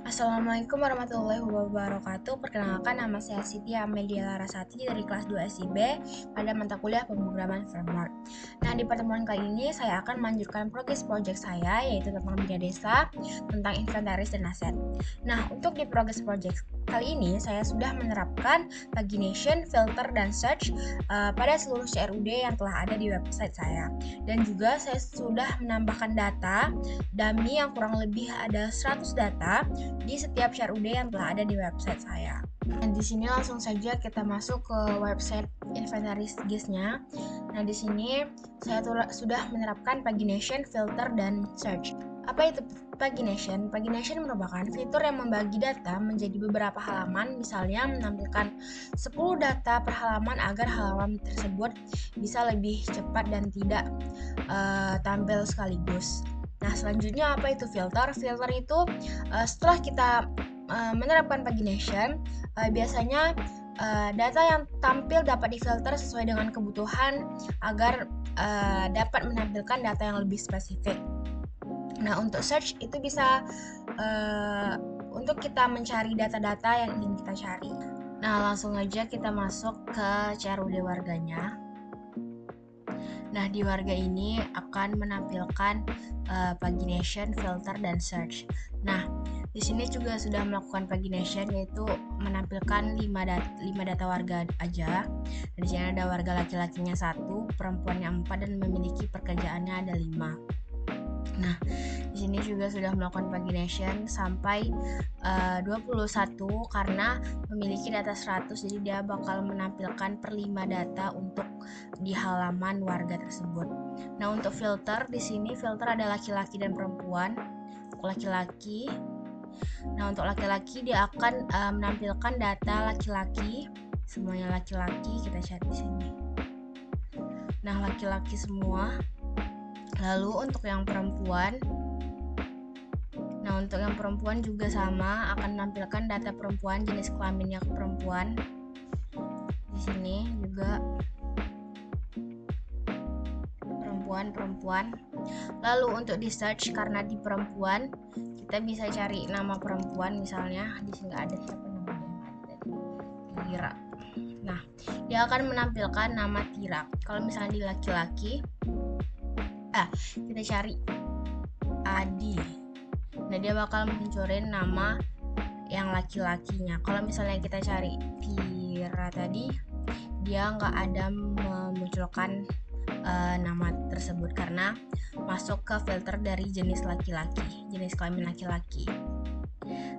Assalamualaikum warahmatullahi wabarakatuh. Perkenalkan, nama saya Siti Amelia Larasati dari kelas 2 SIB pada mata kuliah pemrograman framework. Nah, di pertemuan kali ini saya akan melanjutkan progres project saya, yaitu tentang bina desa, tentang inventaris dan aset. Nah, untuk di progres project kali ini saya sudah menerapkan pagination, filter, dan search pada seluruh CRUD yang telah ada di website saya. Dan juga saya sudah menambahkan data dummy yang kurang lebih ada 100 data di setiap CRUD yang telah ada di website saya. Dan di sini langsung saja kita masuk ke website inventaris GIS-nya. Nah, di sini saya sudah menerapkan pagination, filter, dan search. Apa itu pagination? Pagination merupakan fitur yang membagi data menjadi beberapa halaman, misalnya menampilkan 10 data per halaman agar halaman tersebut bisa lebih cepat dan tidak tampil sekaligus. Nah, selanjutnya apa itu filter? Filter itu setelah kita menerapkan pagination, biasanya data yang tampil dapat difilter sesuai dengan kebutuhan agar dapat menampilkan data yang lebih spesifik. Nah, untuk search itu bisa untuk kita mencari data-data yang ingin kita cari. Nah, langsung aja kita masuk ke CRUD warganya. Nah, di warga ini akan menampilkan pagination, filter, dan search. Nah, di sini juga sudah melakukan pagination, yaitu menampilkan 5 data warga aja. Dan di sini ada warga laki-lakinya 1, perempuannya 4, dan memiliki pekerjaannya ada 5. Nah, di sini juga sudah melakukan pagination sampai 21 karena memiliki data 100, jadi dia bakal menampilkan per 5 data untuk di halaman warga tersebut. Nah, untuk filter di sini filter ada laki-laki dan perempuan. Laki-laki. Nah, untuk laki-laki dia akan menampilkan data laki-laki, semuanya laki-laki, kita cari di sini. Nah, laki-laki semua. Lalu untuk yang perempuan, untuk yang perempuan juga sama, akan menampilkan data perempuan, jenis kelaminnya perempuan. Di sini juga perempuan. Lalu untuk di search, karena di perempuan kita bisa cari nama perempuan, misalnya di sini ada siapa namanya tadi, Tira. Nah, dia akan menampilkan nama Tira. Kalau misalnya di laki-laki, kita cari Adi. Nah, dia bakal munculin nama yang laki-lakinya. Kalau misalnya kita cari Tira tadi, dia nggak ada memunculkan nama tersebut karena masuk ke filter dari jenis laki-laki, jenis kelamin laki-laki.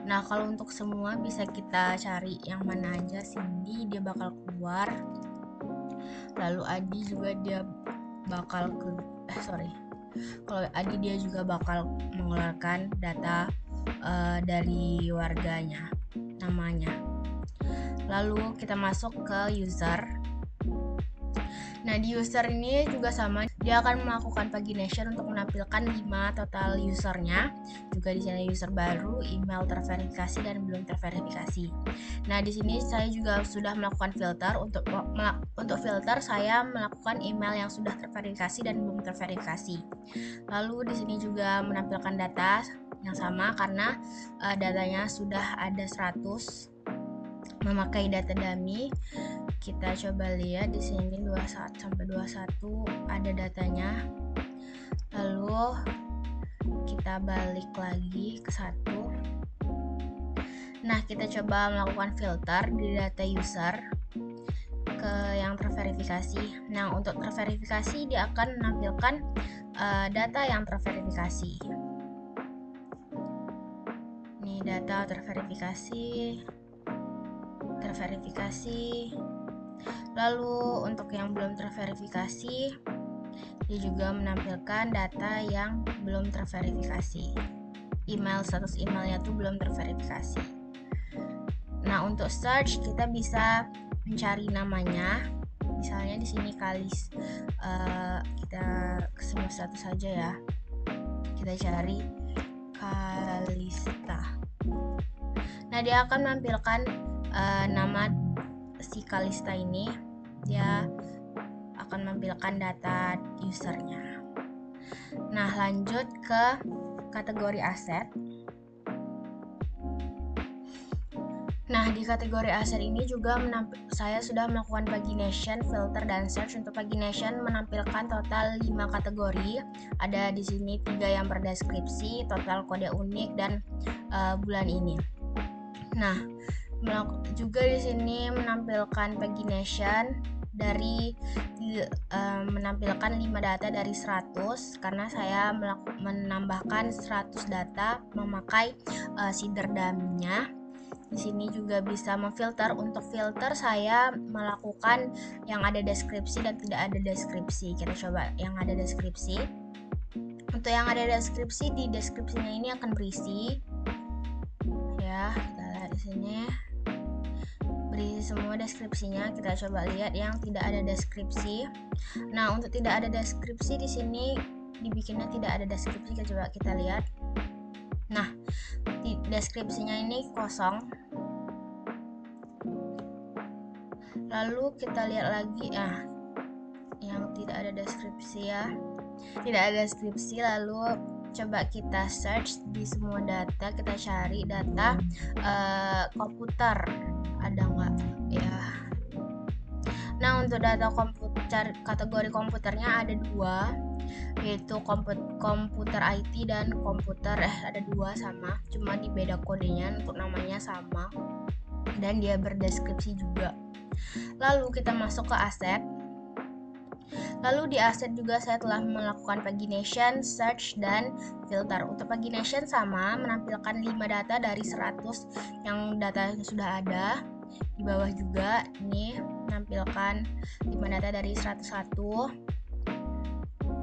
Nah, kalau untuk semua bisa kita cari yang mana aja. Cindy dia bakal keluar, lalu Adi juga dia bakal kalau Adi dia juga bakal mengeluarkan data dari warganya, namanya. Lalu kita masuk ke user. Nah, di user ini juga sama, dia akan melakukan pagination untuk menampilkan 5 total usernya. Juga di sini user baru, email terverifikasi dan belum terverifikasi. Nah, di sini saya juga sudah melakukan filter. Untuk filter saya melakukan email yang sudah terverifikasi dan belum terverifikasi. Lalu di sini juga menampilkan data yang sama karena datanya sudah ada 100 memakai data dummy. Kita coba lihat di sini 21 sampai 21 ada datanya. Lalu kita balik lagi ke 1. Nah, kita coba melakukan filter di data user ke yang terverifikasi. Nah, untuk terverifikasi dia akan menampilkan data yang terverifikasi. Ini data terverifikasi. Lalu untuk yang belum terverifikasi, dia juga menampilkan data yang belum terverifikasi. Status emailnya tuh belum terverifikasi. Nah, untuk search kita bisa mencari namanya. Misalnya di sini Kalis. Kita semua satu saja ya. Kita cari Kalista. Nah, dia akan menampilkan nama si Kalista ini. Dia akan menampilkan data usernya. Nah, lanjut ke kategori aset. Nah, di kategori aset ini juga saya sudah melakukan pagination, filter, dan search. Untuk pagination menampilkan total 5 kategori. Ada di sini 3 yang berdeskripsi, total kode unik, dan bulan ini. Nah, juga di sini menampilkan pagination dari menampilkan 5 data dari 100 karena saya menambahkan 100 data memakai seeder dummy-nya. Di sini juga bisa memfilter. Untuk filter saya melakukan yang ada deskripsi dan tidak ada deskripsi. Kita coba yang ada deskripsi. Untuk yang ada deskripsi, di deskripsinya ini akan berisi ya, kita lihat di sini berisi semua deskripsinya. Kita coba lihat yang tidak ada deskripsi. Nah, untuk tidak ada deskripsi di sini dibikinnya tidak ada deskripsi. Coba kita lihat. Nah, di deskripsinya ini kosong. Lalu kita lihat lagi yang tidak ada deskripsi ya. Tidak ada deskripsi, lalu coba kita search di semua data, kita cari data komputer ada nggak ya. Nah, untuk data komputer, kategori komputernya ada 2, yaitu komputer IT dan komputer ada 2 sama, cuma di beda kodenya, untuk namanya sama dan dia berdeskripsi juga. Lalu kita masuk ke aset. Lalu di aset juga saya telah melakukan pagination, search, dan filter. Untuk pagination sama, menampilkan 5 data dari 100 yang datanya sudah ada. Di bawah juga ini menampilkan 5 data dari 101.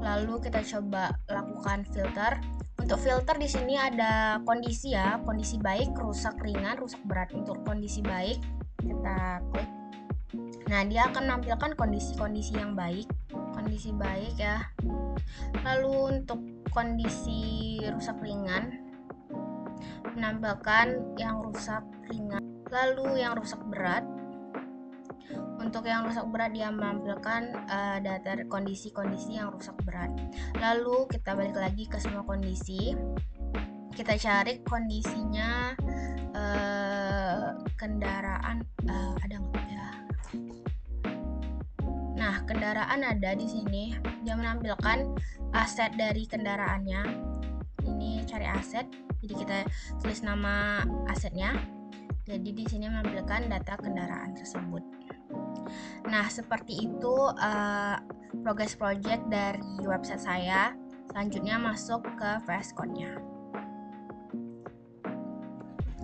Lalu kita coba lakukan filter. Untuk filter di sini ada kondisi ya, kondisi baik, rusak ringan, rusak berat. Untuk kondisi baik kita klik. Nah, dia akan menampilkan kondisi-kondisi yang baik, kondisi baik ya. Lalu untuk kondisi rusak ringan menampilkan yang rusak ringan. Lalu yang rusak berat, untuk yang rusak berat dia menampilkan data kondisi-kondisi yang rusak berat. Lalu kita balik lagi ke semua kondisi, kita cari kondisinya kendaraan ada nggak ya. Nah, kendaraan ada di sini. Dia menampilkan aset dari kendaraannya. Ini cari aset. Jadi kita tulis nama asetnya. Jadi di sini menampilkan data kendaraan tersebut. Nah, seperti itu progress project dari website saya. Selanjutnya masuk ke VS Code-nya.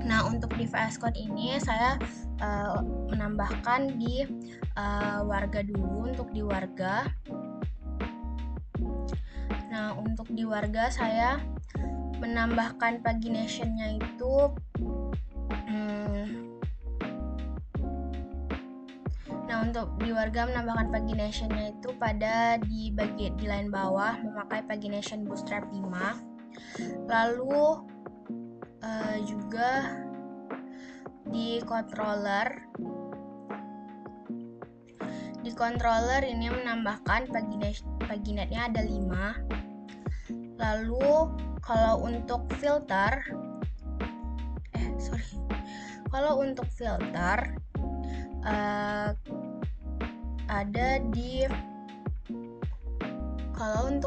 Nah, untuk di VS Code ini saya menambahkan di warga dulu. Untuk di warga, nah untuk di warga saya menambahkan pagination-nya itu nah untuk di warga menambahkan pagination-nya itu pada di line bawah memakai pagination bootstrap 5. Lalu juga di controller ini menambahkan paginetnya ada 5. Lalu kalau untuk filter kalau untuk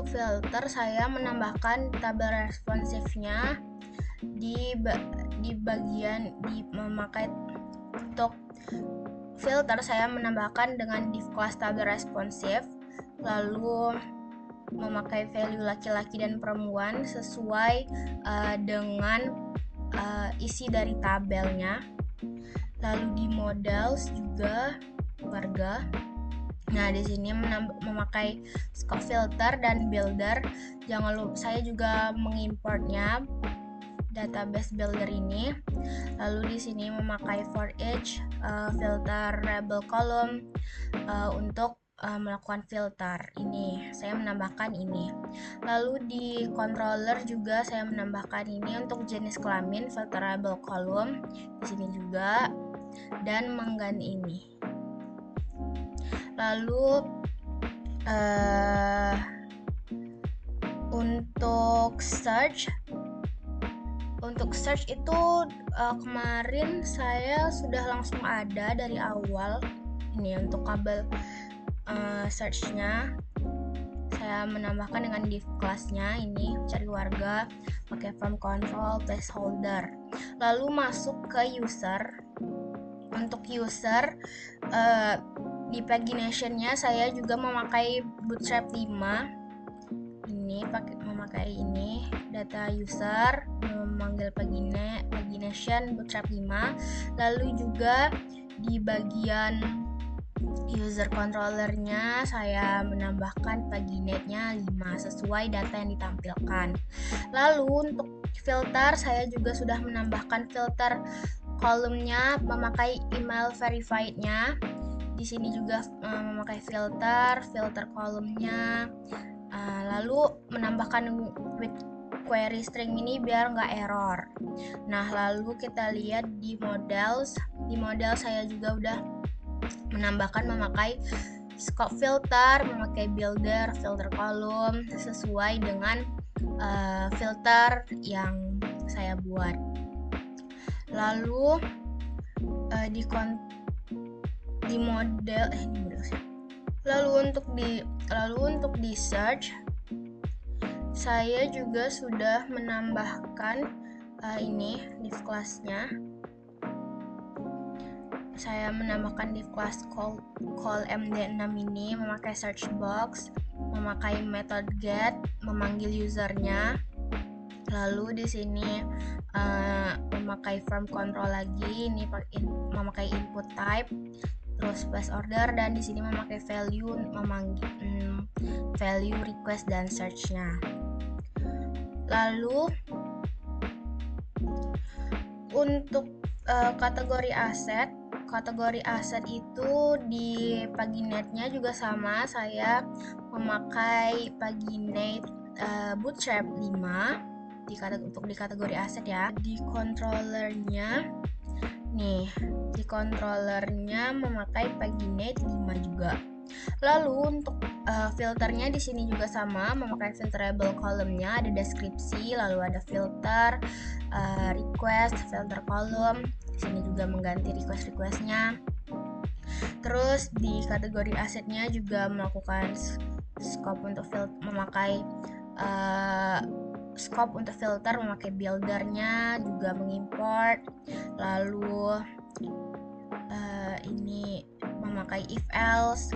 filter saya menambahkan tabel responsifnya di bagian memakai. Untuk filter saya menambahkan dengan div class tabel responsif, lalu memakai value laki-laki dan perempuan sesuai dengan isi dari tabelnya. Lalu di models juga warga. Nah, di sini memakai scope filter dan builder. Jangan lupa saya juga mengimportnya database builder ini. Lalu di sini memakai for each filter label column untuk melakukan filter. Ini saya menambahkan ini. Lalu di controller juga saya menambahkan ini untuk jenis kelamin filterable column di sini juga, dan mengganti ini. Lalu untuk Untuk search itu kemarin saya sudah langsung ada dari awal. Ini untuk kabel searchnya saya menambahkan dengan div kelasnya. Ini cari warga pakai form control placeholder. Lalu masuk ke user. Untuk user di pagination-nya saya juga memakai Bootstrap 5. Ini memakai ini data user, memanggil pagination Bootstrap 5. Lalu juga di bagian user controllernya saya menambahkan paginate-nya 5 sesuai data yang ditampilkan. Lalu untuk filter saya juga sudah menambahkan filter kolomnya memakai email verified-nya. Di sini juga memakai filter kolomnya. Lalu menambahkan with query string ini biar nggak error. Nah, lalu kita lihat di models. Di model saya juga udah menambahkan memakai scope filter, memakai builder, filter kolom sesuai dengan filter yang saya buat. Lalu di model Lalu untuk di search saya juga sudah menambahkan ini div class-nya. Saya menambahkan div class call md6 ini memakai search box, memakai method get, memanggil usernya. Lalu di sini memakai form control lagi, ini memakai input type, terus place order, dan di sini memakai value, value request dan search-nya. Lalu untuk kategori aset itu di paginate-nya juga sama, saya memakai paginate Bootstrap 5 untuk di kategori aset ya. Di controllernya memakai paginate 5 juga. Lalu untuk filternya di sini juga sama, memakai filterable column-nya, ada deskripsi, lalu ada filter, request, filter column. Di sini juga mengganti request-nya. Terus di kategori asetnya juga melakukan scope untuk memakai scope untuk filter, memakai buildernya, juga mengimport. Lalu ini memakai if else.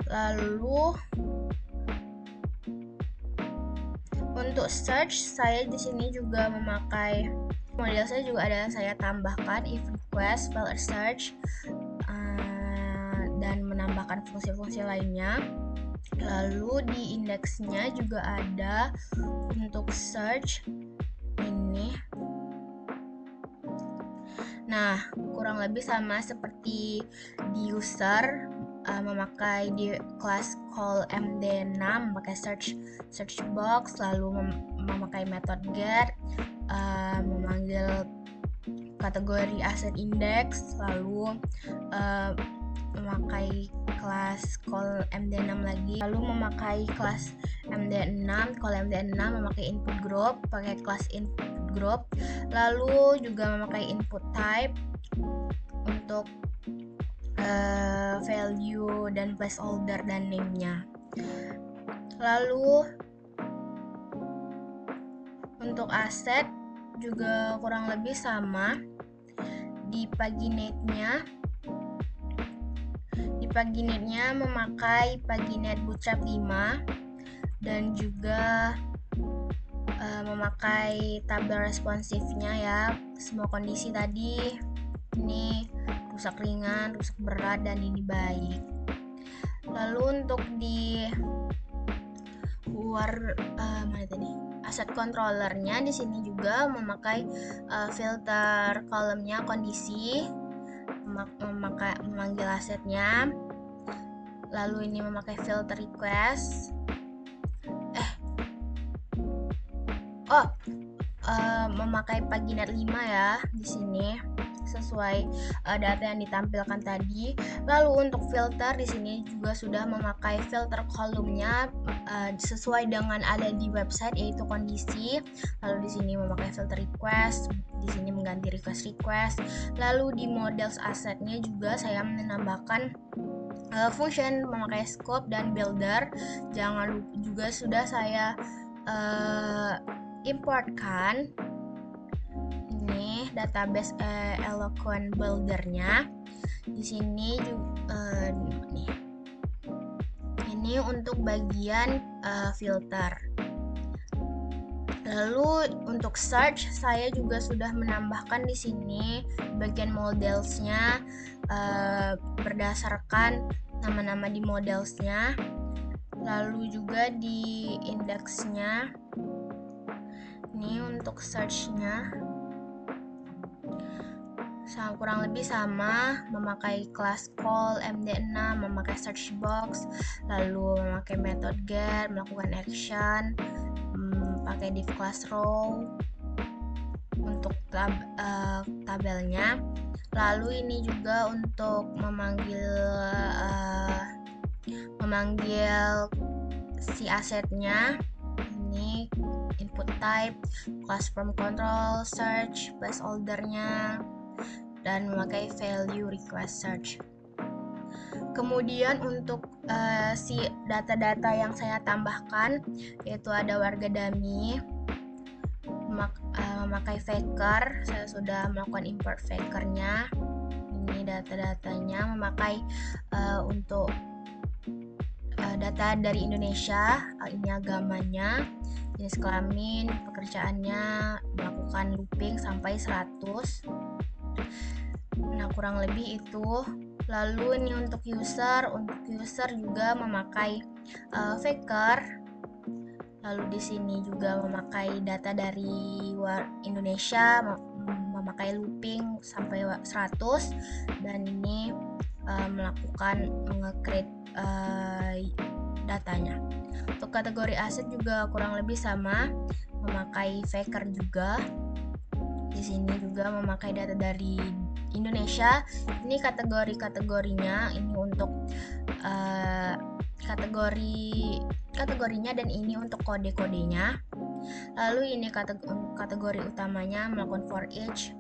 Lalu untuk search saya di sini juga memakai model, saya juga ada saya tambahkan if request, filter search, dan menambahkan fungsi-fungsi lainnya. Lalu di indeksnya juga ada untuk search ini. Nah, kurang lebih sama seperti di user, memakai di kelas call md6, memakai search box, lalu memakai method get, memanggil kategori aset index, lalu memakai kelas call md6 lagi, lalu memakai kelas md6, call md6, memakai input group, pakai kelas input group, lalu juga memakai input type untuk value dan placeholder dan name-nya. Lalu untuk aset juga kurang lebih sama. Di paginate-nya memakai paginate Bootstrap 5 dan juga memakai tabel responsifnya ya. Semua kondisi tadi ini rusak ringan, rusak berat, dan ini baik. Lalu untuk di aset controllernya di sini juga memakai filter kolomnya kondisi, memanggil asetnya. Lalu ini memakai filter request. Memakai paginate 5 ya di sini. sesuai data yang ditampilkan tadi. Lalu untuk filter di sini juga sudah memakai filter kolumnya sesuai dengan ada di website, yaitu kondisi. Lalu di sini memakai filter request, di sini mengganti request. Lalu di models asetnya juga saya menambahkan function memakai scope dan builder. Jangan lupa juga sudah saya importkan ini database Eloquent buildernya. Di sini juga ini untuk bagian filter. Lalu untuk search saya juga sudah menambahkan di sini bagian modelsnya berdasarkan nama-nama di modelsnya. Lalu juga di indeksnya ini untuk searchnya kurang lebih sama, memakai class call MD6, memakai search box, lalu memakai method get, melakukan action, pakai div class row untuk tabelnya. Lalu ini juga untuk memanggil si asetnya, ini input type, class from control, search, placeholder-nya, dan memakai value request search. Kemudian untuk si data-data yang saya tambahkan, yaitu ada warga dummy, memakai faker, saya sudah melakukan import fakernya. Ini data-datanya, memakai untuk data dari Indonesia, ini agamanya, jenis kelamin, pekerjaannya, melakukan looping sampai 100. Nah, kurang lebih itu. Lalu ini untuk user juga memakai faker. Lalu di sini juga memakai data dari Indonesia, memakai looping sampai 100, dan ini melakukan nge-create datanya. Untuk kategori aset juga kurang lebih sama, memakai faker juga. Di sini juga memakai data dari Indonesia. Ini kategorinya, ini untuk kategorinya, dan ini untuk kode-kodenya. Lalu ini kategori utamanya, melakukan for each,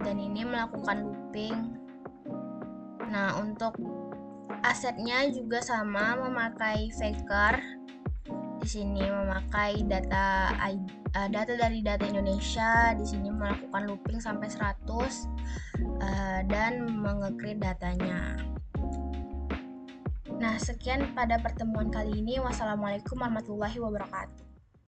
dan ini melakukan looping. Nah, untuk asetnya juga sama, memakai faker. Di sini memakai data dari data Indonesia, di sini melakukan looping sampai 100 dan menge-create datanya. Nah, sekian pada pertemuan kali ini. Wassalamualaikum warahmatullahi wabarakatuh.